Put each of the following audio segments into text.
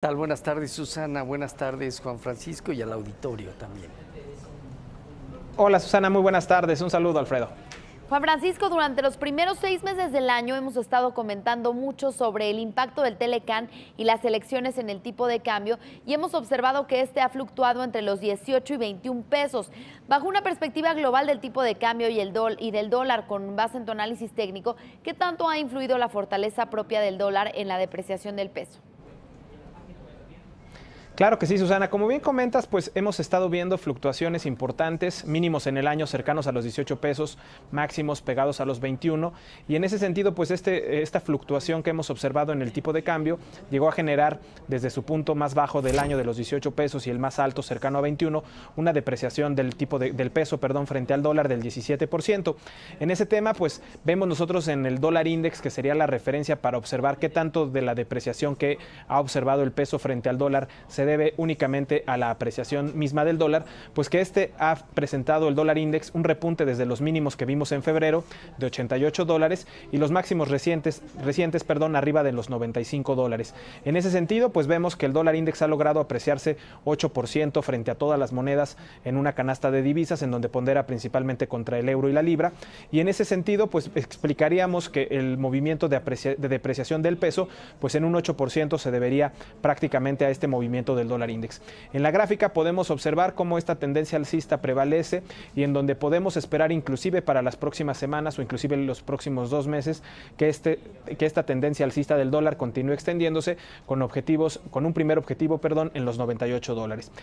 Tal? Buenas tardes, Susana. Buenas tardes, Juan Francisco, y al auditorio también. Hola, Susana. Muy buenas tardes. Un saludo, Alfredo. Juan Francisco, durante los primeros 6 meses del año hemos estado comentando mucho sobre el impacto del Telecán y las elecciones en el tipo de cambio y hemos observado que este ha fluctuado entre los 18 y 21 pesos. Bajo una perspectiva global del tipo de cambio y del dólar con base en tu análisis técnico, ¿qué tanto ha influido la fortaleza propia del dólar en la depreciación del peso? Claro que sí, Susana. Como bien comentas, pues hemos estado viendo fluctuaciones importantes, mínimos en el año cercanos a los 18 pesos, máximos pegados a los 21. Y en ese sentido, pues esta fluctuación que hemos observado en el tipo de cambio llegó a generar desde su punto más bajo del año de los 18 pesos y el más alto cercano a 21, una depreciación del peso, frente al dólar del 17%. En ese tema, pues vemos nosotros en el dólar index, que sería la referencia para observar qué tanto de la depreciación que ha observado el peso frente al dólar se debe únicamente a la apreciación misma del dólar, pues que ha presentado el dólar index un repunte desde los mínimos que vimos en febrero de 88 dólares y los máximos recientes, arriba de los 95 dólares. En ese sentido, pues vemos que el dólar index ha logrado apreciarse 8% frente a todas las monedas en una canasta de divisas, en donde pondera principalmente contra el euro y la libra. Y en ese sentido, pues explicaríamos que el movimiento de depreciación del peso, pues en un 8% se debería prácticamente a este movimiento del dólar index. En la gráfica podemos observar cómo esta tendencia alcista prevalece y en donde podemos esperar inclusive para las próximas semanas o inclusive los próximos 2 meses que esta tendencia alcista del dólar continúe extendiéndose con un primer objetivo, en los 98 dólares.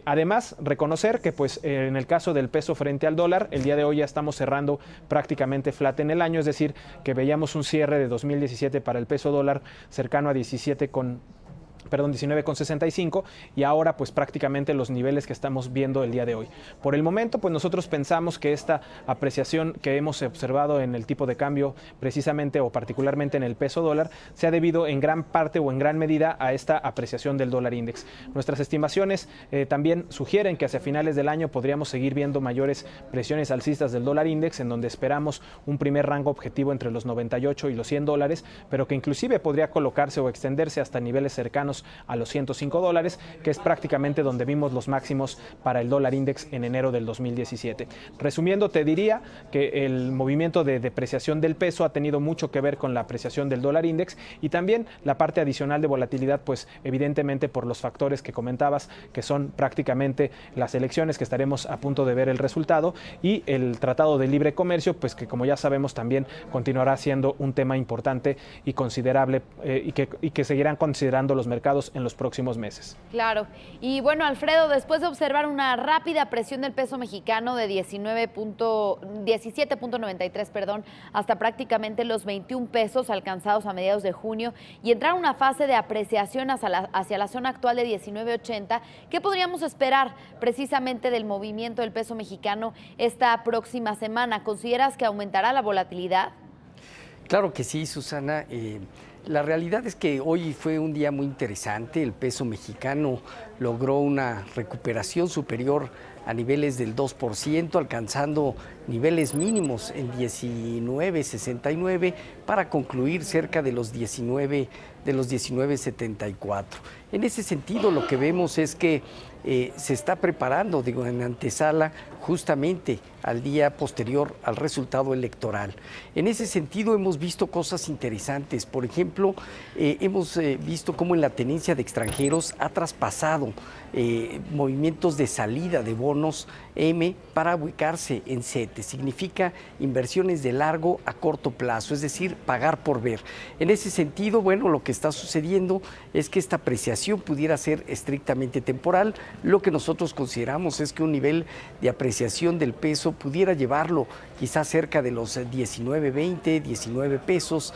Además, reconocer que pues en el caso del peso frente al dólar, el día de hoy ya estamos cerrando prácticamente flat en el año, es decir, que veíamos un cierre de 2017 para el peso dólar cercano a 19,65 y ahora pues prácticamente los niveles que estamos viendo el día de hoy. Por el momento pues nosotros pensamos que esta apreciación que hemos observado en el tipo de cambio precisamente o particularmente en el peso dólar se ha debido en gran parte o en gran medida a esta apreciación del dólar index. Nuestras estimaciones también sugieren que hacia finales del año podríamos seguir viendo mayores presiones alcistas del dólar index, en donde esperamos un primer rango objetivo entre los 98 y los 100 dólares, pero que inclusive podría colocarse o extenderse hasta niveles cercanos a los 105 dólares, que es prácticamente donde vimos los máximos para el dólar index en enero del 2017. Resumiendo, te diría que el movimiento de depreciación del peso ha tenido mucho que ver con la apreciación del dólar index y también la parte adicional de volatilidad, pues evidentemente por los factores que comentabas, que son prácticamente las elecciones, que estaremos a punto de ver el resultado, y el Tratado de Libre Comercio, pues que como ya sabemos también continuará siendo un tema importante y considerable y que seguirán considerando los mercados en los próximos meses. Claro. Y bueno, Alfredo, después de observar una rápida presión del peso mexicano de 17.93, hasta prácticamente los 21 pesos alcanzados a mediados de junio y entrar a una fase de apreciación hacia la zona actual de 19.80, ¿qué podríamos esperar precisamente del movimiento del peso mexicano esta próxima semana? ¿Consideras que aumentará la volatilidad? Claro que sí, Susana. La realidad es que hoy fue un día muy interesante. El peso mexicano logró una recuperación superior a niveles del 2%, alcanzando niveles mínimos en 19.69 para concluir cerca de los 19.74. En ese sentido, lo que vemos es que se está preparando, en antesala justamente al día posterior al resultado electoral. En ese sentido hemos visto cosas interesantes. Por ejemplo, hemos visto cómo en la tenencia de extranjeros ha traspasado movimientos de salida de bonos M para ubicarse en CETES. Significa inversiones de largo a corto plazo, es decir, pagar por ver. En ese sentido, bueno, lo que está sucediendo es que esta apreciación pudiera ser estrictamente temporal. Lo que nosotros consideramos es que un nivel de apreciación del peso pudiera llevarlo quizás cerca de los 19.20, 19 pesos,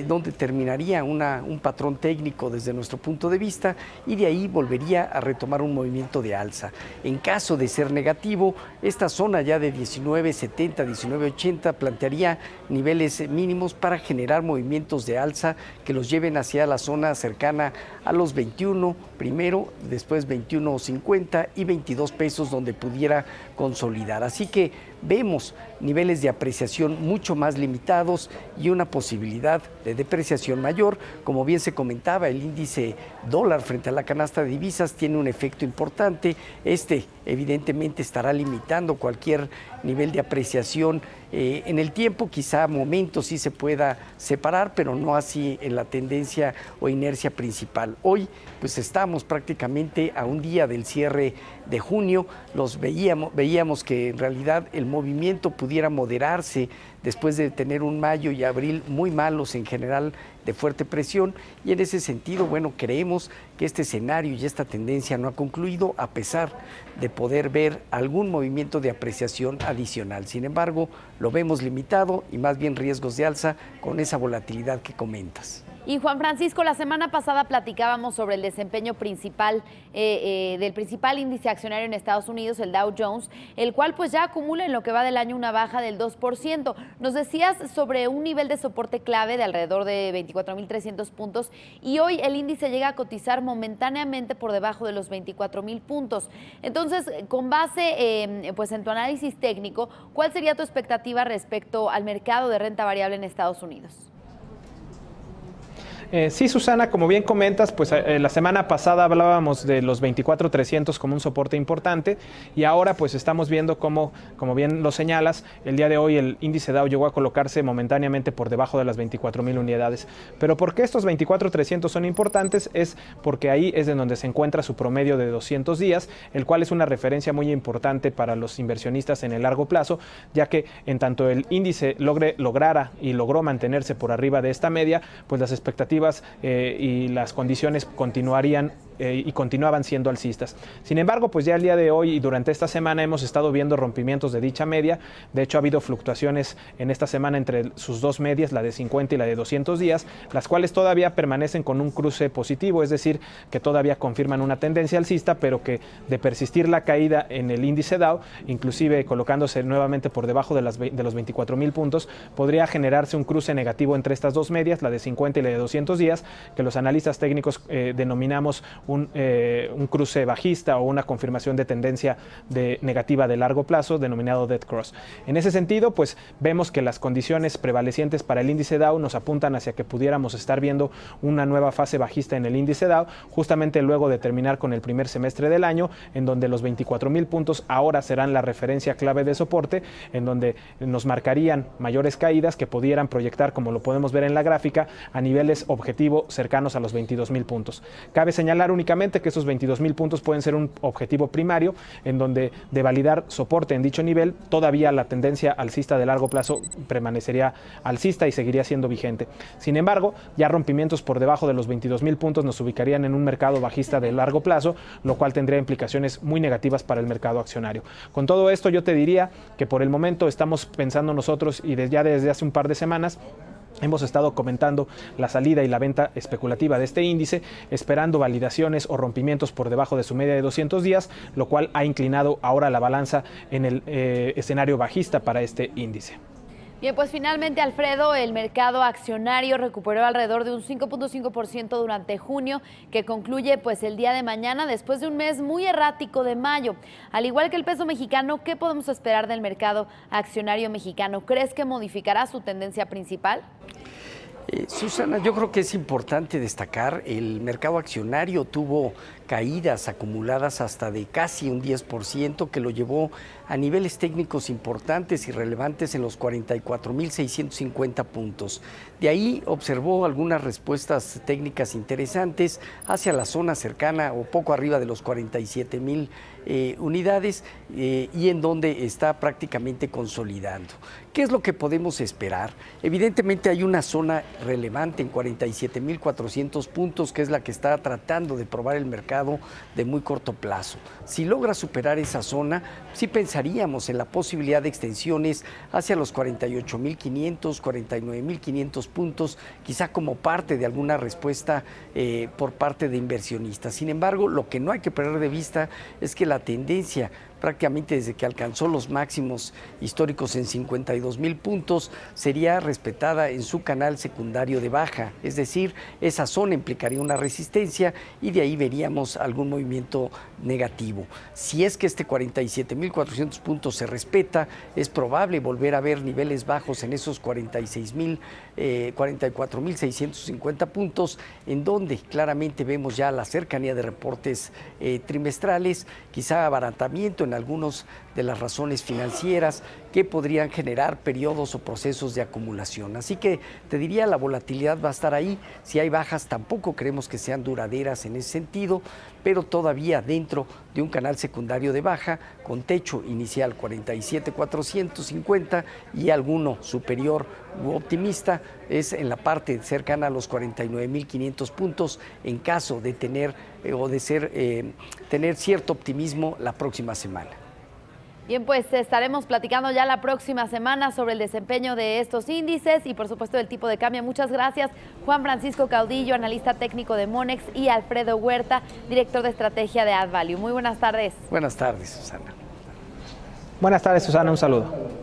donde terminaría un patrón técnico desde nuestro punto de vista y de ahí volvería a retomar un movimiento de alza. En caso de ser negativo, esta zona ya de 19.70, 19.80 plantearía niveles mínimos para generar movimientos de alza que los lleven hacia la zona cercana a los 21 primero, después 21.50 y 22 pesos donde pudiera consolidar. Así que vemos niveles de apreciación mucho más limitados y una posibilidad de depreciación mayor. Como bien se comentaba, el índice dólar frente a la canasta de divisas tiene un efecto importante. Este evidentemente estará limitando cualquier nivel de apreciación en el tiempo. Quizá a momentos sí se pueda separar, pero no así en la tendencia o inercia principal. Hoy pues estamos prácticamente a un día del cierre de junio. Veíamos que en realidad el movimiento pudiera moderarse después de tener un mayo y abril muy malos en general, de fuerte presión, y en ese sentido, bueno, creemos que este escenario y esta tendencia no ha concluido, a pesar de poder ver algún movimiento de apreciación adicional. Sin embargo, lo vemos limitado y más bien riesgos de alza con esa volatilidad que comentas. Y Juan Francisco, la semana pasada platicábamos sobre el desempeño principal del principal índice accionario en Estados Unidos, el Dow Jones, el cual pues ya acumula en lo que va del año una baja del 2%. Nos decías sobre un nivel de soporte clave de alrededor de 24.300 puntos y hoy el índice llega a cotizar momentáneamente por debajo de los 24.000 puntos. Entonces, con base pues en tu análisis técnico, ¿cuál sería tu expectativa respecto al mercado de renta variable en Estados Unidos? Sí, Susana, como bien comentas, pues la semana pasada hablábamos de los 24.300 como un soporte importante y ahora pues estamos viendo cómo, como bien lo señalas, el día de hoy el índice Dow llegó a colocarse momentáneamente por debajo de las 24.000 unidades. Pero ¿por qué estos 24.300 son importantes? Es porque ahí es en donde se encuentra su promedio de 200 días, el cual es una referencia muy importante para los inversionistas en el largo plazo, ya que en tanto el índice logró mantenerse por arriba de esta media, pues las expectativas y las condiciones continuarían y continuaban siendo alcistas. Sin embargo, pues ya el día de hoy y durante esta semana hemos estado viendo rompimientos de dicha media. De hecho, ha habido fluctuaciones en esta semana entre sus dos medias, la de 50 y la de 200 días, las cuales todavía permanecen con un cruce positivo, es decir, que todavía confirman una tendencia alcista, pero que de persistir la caída en el índice Dow, inclusive colocándose nuevamente por debajo de los 24.000 puntos, podría generarse un cruce negativo entre estas dos medias, la de 50 y la de 200 días, que los analistas técnicos denominamos un cruce bajista o una confirmación de tendencia negativa de largo plazo, denominado dead cross. En ese sentido, pues vemos que las condiciones prevalecientes para el índice Dow nos apuntan hacia que pudiéramos estar viendo una nueva fase bajista en el índice Dow, justamente luego de terminar con el primer semestre del año, en donde los 24.000 puntos ahora serán la referencia clave de soporte, en donde nos marcarían mayores caídas que pudieran proyectar, como lo podemos ver en la gráfica, a niveles objetivo cercanos a los 22.000 puntos. Cabe señalar únicamente que esos 22.000 puntos pueden ser un objetivo primario, en donde de validar soporte en dicho nivel, todavía la tendencia alcista de largo plazo permanecería alcista y seguiría siendo vigente. Sin embargo, ya rompimientos por debajo de los 22.000 puntos nos ubicarían en un mercado bajista de largo plazo, lo cual tendría implicaciones muy negativas para el mercado accionario. Con todo esto, yo te diría que por el momento estamos pensando nosotros, y ya desde hace un par de semanas, hemos estado comentando la salida y la venta especulativa de este índice, esperando validaciones o rompimientos por debajo de su media de 200 días, lo cual ha inclinado ahora la balanza en el escenario bajista para este índice. Bien, pues finalmente, Alfredo, el mercado accionario recuperó alrededor de un 5.5% durante junio, que concluye pues el día de mañana, después de un mes muy errático de mayo. Al igual que el peso mexicano, ¿qué podemos esperar del mercado accionario mexicano? ¿Crees que modificará su tendencia principal? Susana, yo creo que es importante destacar, el mercado accionario tuvo caídas acumuladas hasta de casi un 10%, que lo llevó a niveles técnicos importantes y relevantes en los 44.650 puntos. De ahí observó algunas respuestas técnicas interesantes hacia la zona cercana o poco arriba de los 47.000 unidades y en donde está prácticamente consolidando. ¿Qué es lo que podemos esperar? Evidentemente hay una zona relevante en 47.400 puntos, que es la que está tratando de probar el mercado de muy corto plazo. Si logra superar esa zona, sí pensaríamos en la posibilidad de extensiones hacia los 48.500, 49.500 puntos, quizá como parte de alguna respuesta por parte de inversionistas. Sin embargo, lo que no hay que perder de vista es que la tendencia prácticamente desde que alcanzó los máximos históricos en 52,000 puntos, sería respetada en su canal secundario de baja, es decir, esa zona implicaría una resistencia y de ahí veríamos algún movimiento negativo. Si es que este 47,400 puntos se respeta, es probable volver a ver niveles bajos en esos 44,650 puntos, en donde claramente vemos ya la cercanía de reportes trimestrales, quizá abaratamiento en algunas de las razones financieras que podrían generar periodos o procesos de acumulación. Así que te diría, la volatilidad va a estar ahí. Si hay bajas, tampoco creemos que sean duraderas en ese sentido, pero todavía dentro de un canal secundario de baja, con techo inicial 47,450 y alguno superior u optimista es en la parte cercana a los 49,500 puntos, en caso de tener tener cierto optimismo la próxima semana. Bien, pues estaremos platicando ya la próxima semana sobre el desempeño de estos índices y por supuesto del tipo de cambio. Muchas gracias, Juan Francisco Caudillo, analista técnico de Monex, y Alfredo Huerta, director de estrategia de AddValue. Muy buenas tardes. Buenas tardes, Susana. Buenas tardes, Susana, un saludo.